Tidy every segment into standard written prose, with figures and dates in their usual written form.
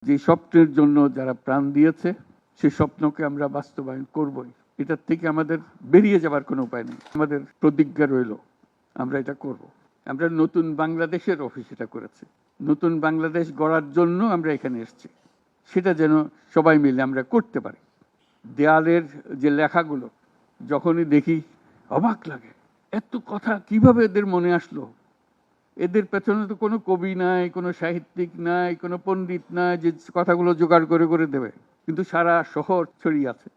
যে স্বপ্নের জন্য যারা প্রাণ দিয়েছে সে স্বপ্নকে আমরা বাস্তবায়ন করবই। এটার থেকে আমাদের বেরিয়ে যাবার কোনো উপায় নেই। আমাদের প্রতিজ্ঞা রইল আমরা এটা করব। আমরা নতুন বাংলাদেশের অফিস এটা করেছি। নতুন বাংলাদেশ গড়ার জন্য আমরা এখানে এসেছি। সেটা যেন সবাই মিলে আমরা করতে পারি। দেয়ালের যে লেখাগুলো যখনই দেখি অবাক লাগে, এত কথা কিভাবে এদের মনে আসলো। এদের পেছনে তো কোনো কবি নাই, কোনো সাহিত্যিক নাই, কোনো পণ্ডিত নাই যে কথাগুলো জোগাড় করে করে দেবে। কিন্তু সারা শহর ছড়িয়ে আছে,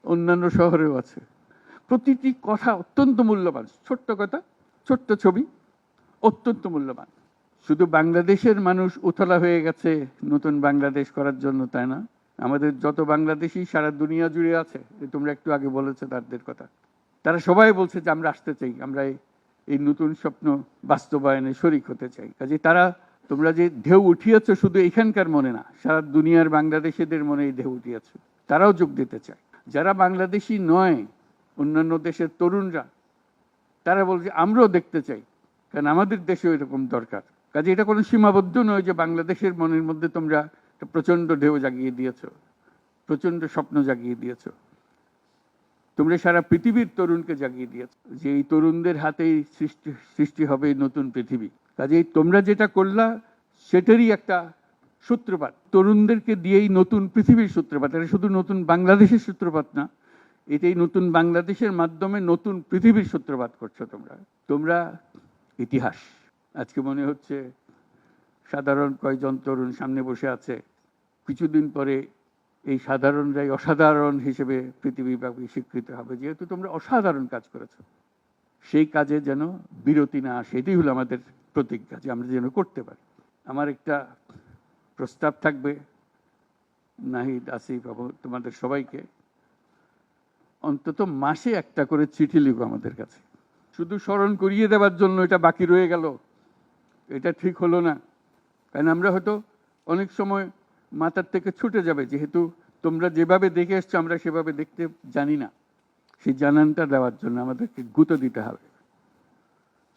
অন্যান্য শহরেও আছে। প্রতিটি কথা অত্যন্ত মূল্যবান। ছোট্ট কথা, ছোট্ট ছবি, অত্যন্ত মূল্যবান। শুধু বাংলাদেশের মানুষ উতলা হয়ে গেছে নতুন বাংলাদেশ করার জন্য, তাই না? আমাদের যত বাংলাদেশি সারা দুনিয়া জুড়ে আছে, তোমরা একটু আগে বলেছো তাদের কথা, তারা সবাই বলছে যে আমরা আসতে চাই, আমরা এই নতুন স্বপ্ন বাস্তবায়নে শরিক হতে চাই। কাজে তারা, তোমরা যে ঢেউ উঠিয়েছো শুধু এখানকার মনে না, সারা দুনিয়ার বাংলাদেশিদের মনে এই ঢেউ উঠিয়েছো, তারাও যোগ দিতে চায়। যারা বাংলাদেশি নয়, অন্যান্য দেশের তরুণরা, তারা বলছে আমরাও দেখতে চাই, কারণ আমাদের দেশেও এরকম দরকার। কাজে এটা কোনো সীমাবদ্ধ নয় যে বাংলাদেশের মনের মধ্যে তোমরা প্রচন্ড ঢেউ জাগিয়ে দিয়েছো, প্রচন্ড স্বপ্ন জাগিয়ে দিয়েছো। তোমরা সারা পৃথিবীর তরুণকে জাগিয়ে দিয়েছো যে এই তরুণদের হাতেই সৃষ্টি হবে নতুন পৃথিবী। কাজেই তোমরা যেটা করলা সেটারই একটা সূত্রপাত, তরুণদেরকে দিয়েই নতুন পৃথিবীর সূত্রপাত। এটা শুধু নতুন বাংলাদেশের সূত্রপাত না, এটাই নতুন বাংলাদেশের মাধ্যমে নতুন পৃথিবীর সূত্রপাত করছো তোমরা। তোমরা ইতিহাস। আজকে মনে হচ্ছে সাধারণ কয়েকজন তরুণ সামনে বসে আছে, কিছুদিন পরে এই সাধারণরাই অসাধারণ হিসেবে পৃথিবীব্যাপী স্বীকৃত হবে, যেহেতু তোমরা অসাধারণ কাজ করেছো। সেই কাজে যেন বিরতি না আসে, এটাই হলো আমাদের প্রতিজ্ঞা, যে আমরা যেন করতে পারি। আমার একটা প্রস্তাব থাকবে, নাহিদ, আসিফ এবং তোমাদের সবাইকে, অন্তত মাসে একটা করে চিঠি লিখো আমাদের কাছে। শুধু স্মরণ করিয়ে দেওয়ার জন্য এটা বাকি রয়ে গেল, এটা ঠিক হলো না। কারণ আমরা হয়তো অনেক সময় মাথার থেকে ছুটে যাবে, যেহেতু তোমরা যেভাবে দেখে এসছো আমরা সেভাবে দেখতে জানি না। সেই জানানটা দেওয়ার জন্য আমাদেরকে গুঁতো দিতে হবে,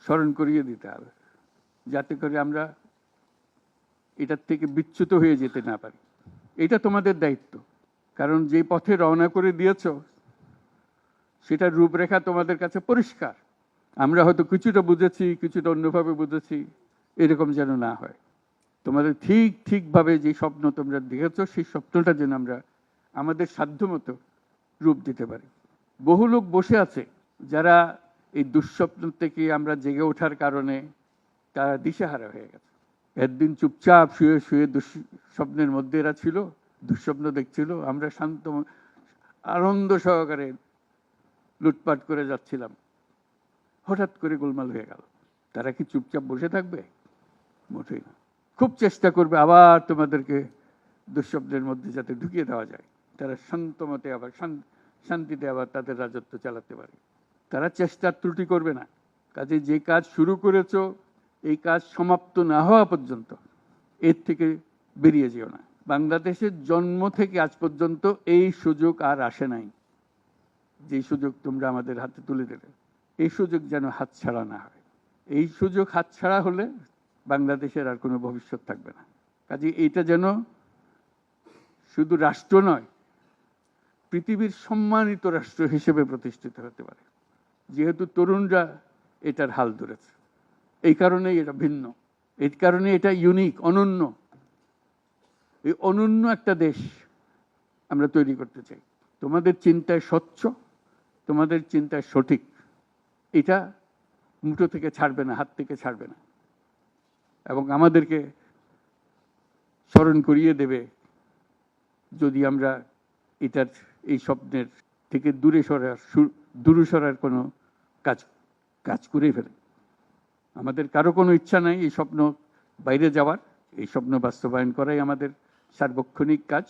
স্মরণ করিয়ে দিতে হবে, যাতে করে আমরা এটার থেকে বিচ্যুত হয়ে যেতে না পারি। এটা তোমাদের দায়িত্ব, কারণ যে পথে রওনা করে দিয়েছ সেটার রূপরেখা তোমাদের কাছে পরিষ্কার। আমরা হয়তো কিছুটা বুঝেছি, কিছুটা অন্যভাবে বুঝেছি, এরকম যেন না হয়। তোমাদের ঠিকভাবে যে স্বপ্ন তোমরা দেখেছো সেই স্বপ্নটা যেন আমরা আমাদের সাধ্যমতো রূপ দিতে পারি। বহু লোক বসে আছে যারা এই দুঃস্বপ্ন থেকে আমরা জেগে ওঠার কারণে তারা দিশেহারা হয়ে গেছে। একদিন চুপচাপ শুয়ে শুয়ে দুঃস্বপ্নের মধ্যে এরা ছিল, দুঃস্বপ্ন দেখছিল, আমরা শান্ত আনন্দ সহকারে লুটপাট করে যাচ্ছিলাম, হঠাৎ করে গোলমাল হয়ে গেল। তারা কি চুপচাপ বসে থাকবে? মোটেই না। খুব চেষ্টা করবে আবার তোমাদেরকে দুঃস্বপ্নের মধ্যে যাতে ঢুকিয়ে দেওয়া যায়, তারা শান্তমতে আবার শান্তিতে আবার তাদের রাজত্ব চালাতে পারে। তারা চেষ্টার ত্রুটি করবে না। কাজে যে কাজ শুরু করেছো এই কাজ সমাপ্ত না হওয়া পর্যন্ত এর থেকে বেরিয়ে যেও না। বাংলাদেশের জন্ম থেকে আজ পর্যন্ত এই সুযোগ আর আসে নাই, যে সুযোগ তোমরা আমাদের হাতে তুলে দেবে। এই সুযোগ যেন হাতছাড়া না হয়। এই সুযোগ হাতছাড়া হলে বাংলাদেশের আর কোনো ভবিষ্যৎ থাকবে না। কাজে এইটা যেন শুধু রাষ্ট্র নয়, পৃথিবীর সম্মানিত রাষ্ট্র হিসেবে প্রতিষ্ঠিত হতে পারে, যেহেতু তরুণরা এটার হাল ধরেছে। এই কারণেই এটা ভিন্ন, এই কারণে এটা ইউনিক, অনন্য। এই অনন্য একটা দেশ আমরা তৈরি করতে চাই। তোমাদের চিন্তায় স্বচ্ছ, তোমাদের চিন্তায় সঠিক, এটা মুঠো থেকে ছাড়বে না, হাত থেকে ছাড়বে না, এবং আমাদেরকে স্মরণ করিয়ে দেবে যদি আমরা এটার এই স্বপ্নের থেকে দূরে সরার কোনো কাজ করে ফেলে। আমাদের কারো কোনো ইচ্ছা নাই এই স্বপ্ন বাইরে যাওয়ার, এই স্বপ্ন বাস্তবায়ন করাই আমাদের সার্বক্ষণিক কাজ।